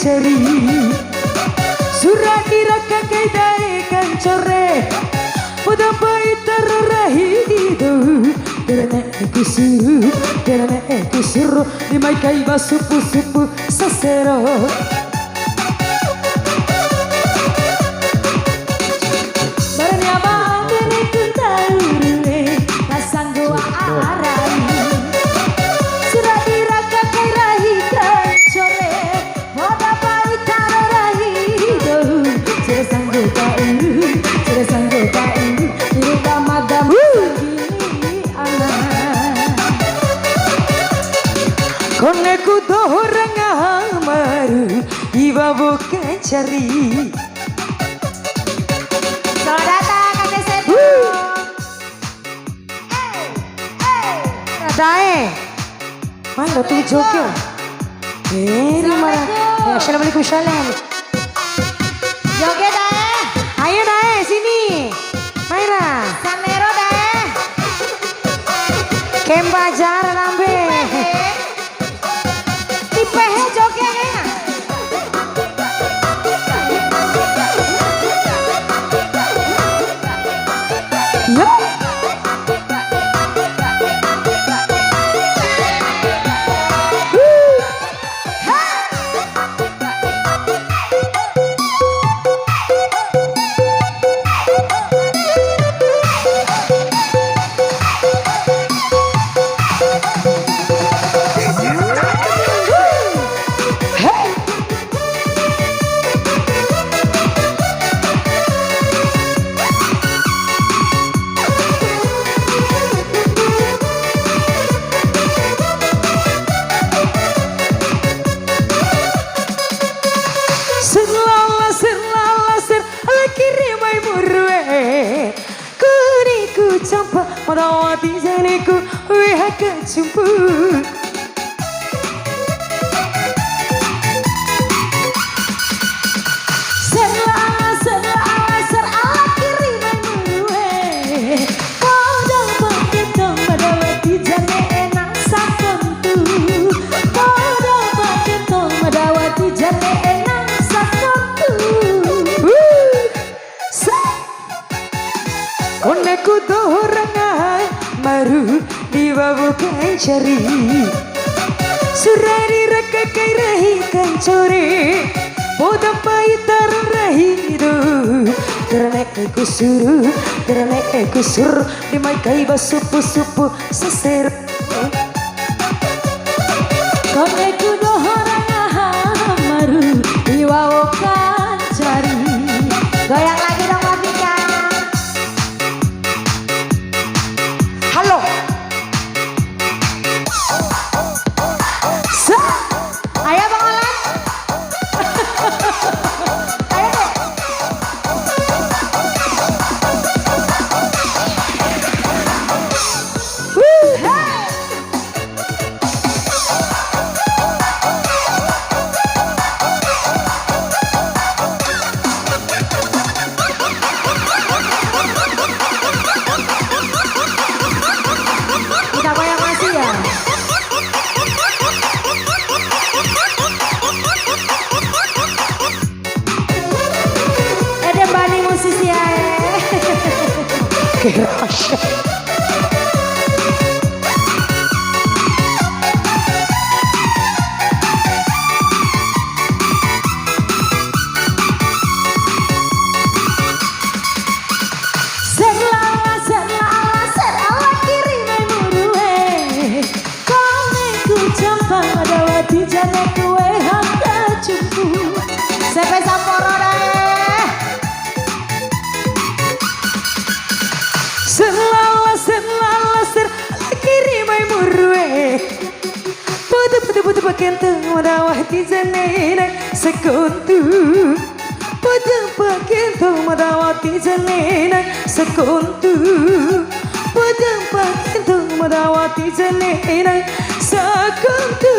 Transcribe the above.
cari surat diraka kaidai kancore pada paitar rahido karena aku suruh dimai kai basupu sasero barnya bangene kuntarure kasanggo arai surat diraka kaidai kancore pada paitar rahido sanggo tahu direka madam koneku dorang amaru iba bukan cari. Selamat datang Kak Desepo. Dae. Mana tu joki? Marah. Assalamualaikum salam. Joget Dae. Ayo Dae sini. Maira. Sanero Dae. Kembajar lambe. Tipehe jogetnya. Ya. Campak merawati janiku wihak kecumpu ser ala kiri menurwe kau dapat ketong merawati jani enak sakontu kau dapat ketong merawati jani enak sakontu koneku dorang maru dibabukan cari surari raka kai rahi kancore podam paitar rahido karena aku suruh dimai kai basupu seser koneku dorang maru dibabukan cari Goyang lagi dong Mafika. Ayo Bang Olan. Ayo deh. Kita goyang masih ya. Bani musisi ya. kerasa Sampai samporo deh. Selalas kiri mai murwe Putu pakente madawah di janena sekuntu Putu pakente madawah di janena sekuntu Putu pakente madawah di janena sekuntu